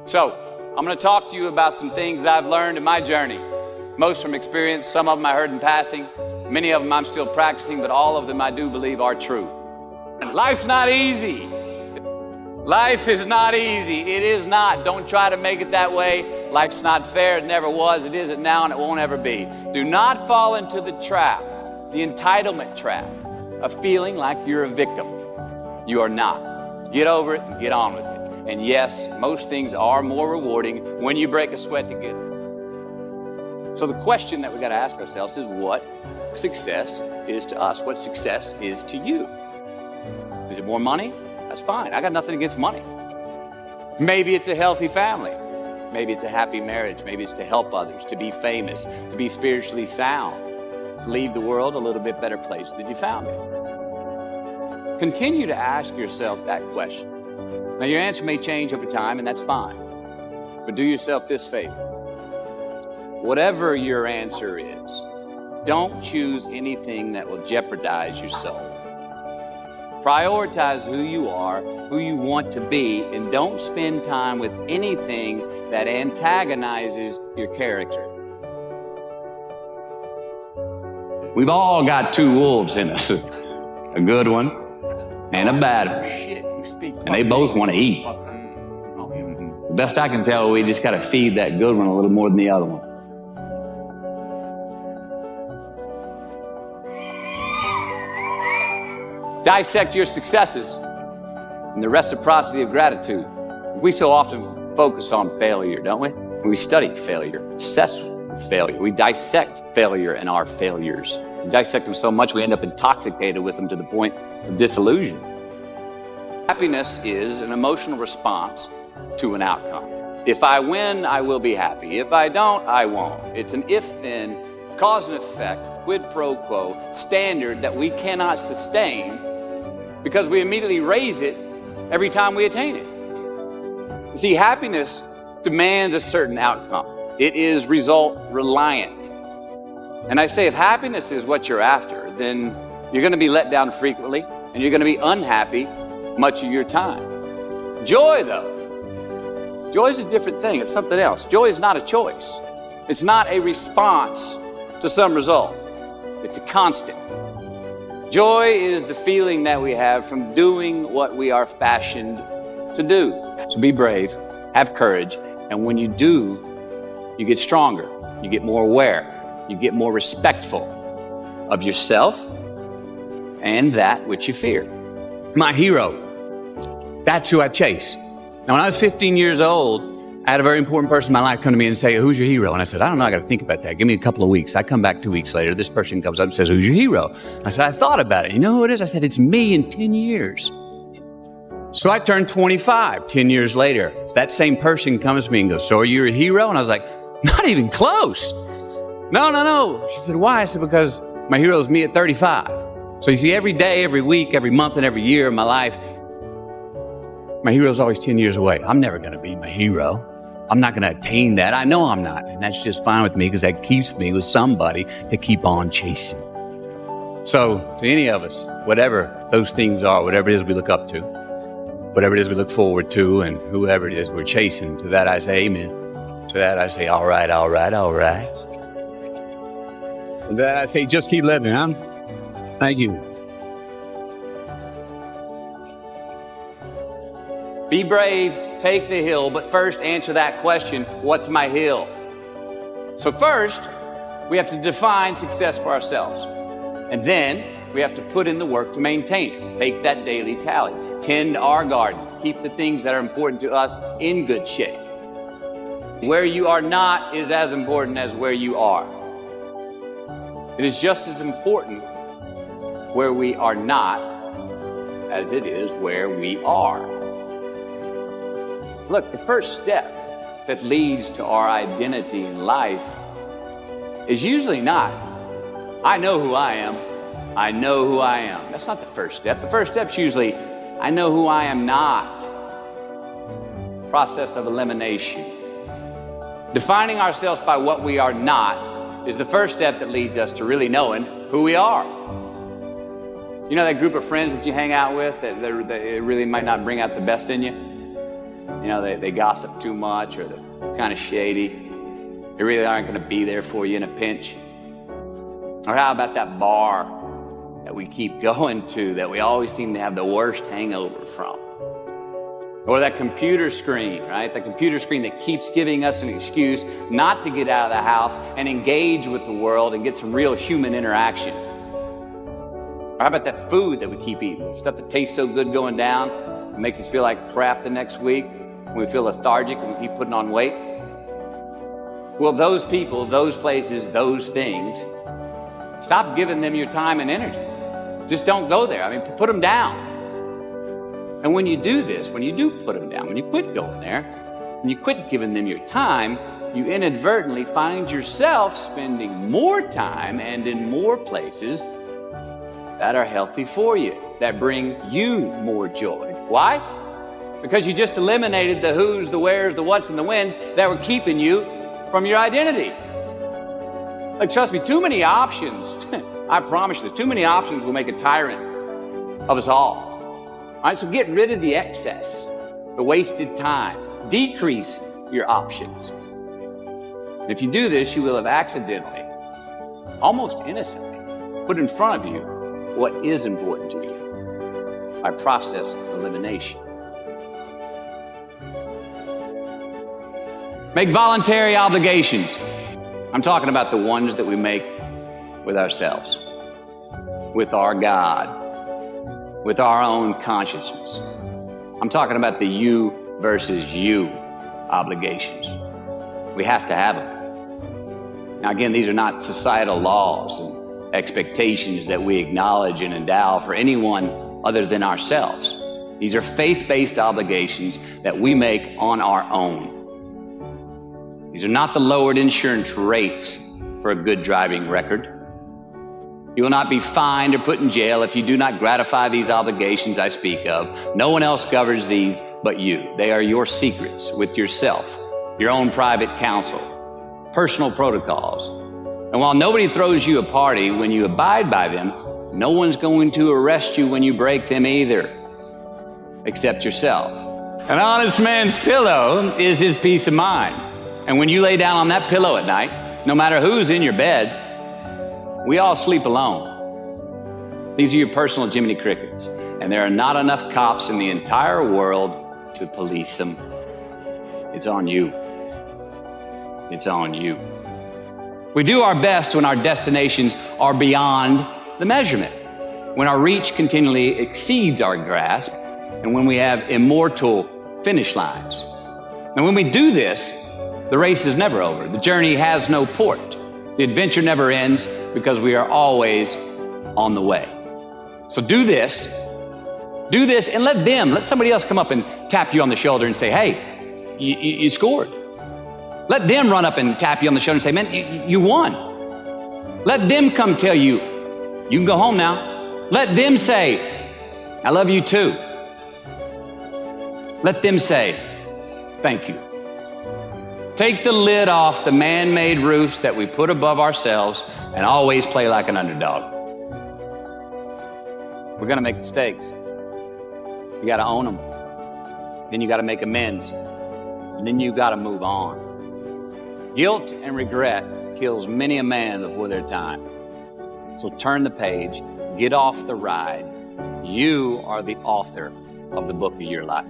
So, I'm going to talk to you about some things I've learned in my journey. Most from experience, some of them I heard in passing, many of them I'm still practicing, but all of them I do believe are true. Life's not easy. Life is not easy. It is not. Don't try to make it that way. Life's not fair. It never was. It isn't now, and it won't ever be. Do not fall into the trap, the entitlement trap, of feeling like you're a victim. You are not. Get over it and get on with it. And yes, most things are more rewarding when you break a sweat to get it. So the question that we got to ask ourselves is, what success is to us? What success is to you? Is it more money? That's fine. I got nothing against money. Maybe it's a healthy family. Maybe it's a happy marriage. Maybe it's to help others, to be famous, to be spiritually sound, to leave the world a little bit better place than you found it. Continue to ask yourself that question. Now, your answer may change over time, and that's fine. But do yourself this favor. Whatever your answer is, don't choose anything that will jeopardize your soul. Prioritize who you are, who you want to be, and don't spend time with anything that antagonizes your character. We've all got two wolves in us, a good one and a bad one. And they both want to eat. The best I can tell, we just got to feed that good one a little more than the other one. Dissect your successes and the reciprocity of gratitude. We so often focus on failure, don't we? We study failure, obsessed with failure. We dissect failure and our failures. We dissect them so much we end up intoxicated with them to the point of disillusion. Happiness is an emotional response to an outcome. If I win, I will be happy. If I don't, I won't. It's an if-then, cause and effect, quid pro quo standard that we cannot sustain because we immediately raise it every time we attain it. You see, happiness demands a certain outcome. It is result reliant. And I say, if happiness is what you're after, then you're going to be let down frequently and you're going to be unhappy much of your time. Joy, though, joy is a different thing. It's something else. Joy is not a choice. It's not a response to some result. It's a constant. Joy is the feeling that we have from doing what we are fashioned to do. So be brave, have courage, and when you do, you get stronger, you get more aware, you get more respectful of yourself and that which you fear. My hero. That's who I chase. Now, when I was 15 years old, I had a very important person in my life come to me and say, "Who's your hero?" And I said, "I don't know, I got to think about that. Give me a couple of weeks." I come back 2 weeks later. This person comes up and says, "Who's your hero?" I said, "I thought about it. You know who it is?" I said, "It's me in 10 years. So I turned 25 10 years later. That same person comes to me and goes, "So are you a hero?" And I was like, "Not even close. No. She said, "Why?" I said, "Because my hero is me at 35. So you see, every day, every week, every month, and every year of my life, my hero's always 10 years away. I'm never going to be my hero. I'm not going to attain that. I know I'm not. And that's just fine with me because that keeps me with somebody to keep on chasing." So to any of us, whatever those things are, whatever it is we look up to, whatever it is we look forward to, and whoever it is we're chasing, to that I say amen. To that I say, all right. To that I say, just keep living, huh? Thank you. Be brave, take the hill, but first answer that question, what's my hill? So first, we have to define success for ourselves. And then we have to put in the work to maintain it. Make that daily tally. Tend our garden. Keep the things that are important to us in good shape. Where you are not is as important as where you are. It is just as important where we are not as it is where we are. Look, the first step that leads to our identity in life is usually not, "I know who I am. I know who I am." That's not the first step. The first step's usually, "I know who I am not." Process of elimination. Defining ourselves by what we are not is the first step that leads us to really knowing who we are. You know that group of friends that you hang out with that really might not bring out the best in you? They gossip too much, or they're kind of shady. They really aren't going to be there for you in a pinch. Or how about that bar that we keep going to that we always seem to have the worst hangover from? Or that computer screen, right? The computer screen that keeps giving us an excuse not to get out of the house and engage with the world and get some real human interaction. Or how about that food that we keep eating? Stuff that tastes so good going down, it makes us feel like crap the next week. We feel lethargic and we keep putting on weight. Well, those people, those places, those things, stop giving them your time and energy. Just don't go there. Put them down. And when you do this, when you do put them down, when you quit going there, when you quit giving them your time, you inadvertently find yourself spending more time and in more places that are healthy for you, that bring you more joy. Why? Because you just eliminated the who's, the where's, the what's, and the when's that were keeping you from your identity. Like, trust me, too many options, I promise you, too many options will make a tyrant of us all. All right, so get rid of the excess, the wasted time. Decrease your options. And if you do this, you will have accidentally, almost innocently, put in front of you what is important to you by process of elimination. Make voluntary obligations. I'm talking about the ones that we make with ourselves, with our God, with our own consciousness. I'm talking about the you versus you obligations. We have to have them. Now again, these are not societal laws and expectations that we acknowledge and endow for anyone other than ourselves. These are faith-based obligations that we make on our own. These are not the lowered insurance rates for a good driving record. You will not be fined or put in jail if you do not gratify these obligations I speak of. No one else governs these but you. They are your secrets with yourself, your own private counsel, personal protocols. And while nobody throws you a party when you abide by them, no one's going to arrest you when you break them either, except yourself. An honest man's pillow is his peace of mind. And when you lay down on that pillow at night, no matter who's in your bed, we all sleep alone. These are your personal Jiminy Crickets, and there are not enough cops in the entire world to police them. It's on you. It's on you. We do our best when our destinations are beyond the measurement, when our reach continually exceeds our grasp, and when we have immortal finish lines. And when we do this, the race is never over. The journey has no port. The adventure never ends because we are always on the way. So do this, and let somebody else come up and tap you on the shoulder and say, hey, you scored. Let them run up and tap you on the shoulder and say, man, you won. Let them come tell you, you can go home now. Let them say, I love you too. Let them say, thank you. Take the lid off the man-made roofs that we put above ourselves and always play like an underdog. We're gonna make mistakes. You gotta own them. Then you gotta make amends. And then you gotta move on. Guilt and regret kills many a man before their time. So turn the page, get off the ride. You are the author of the book of your life.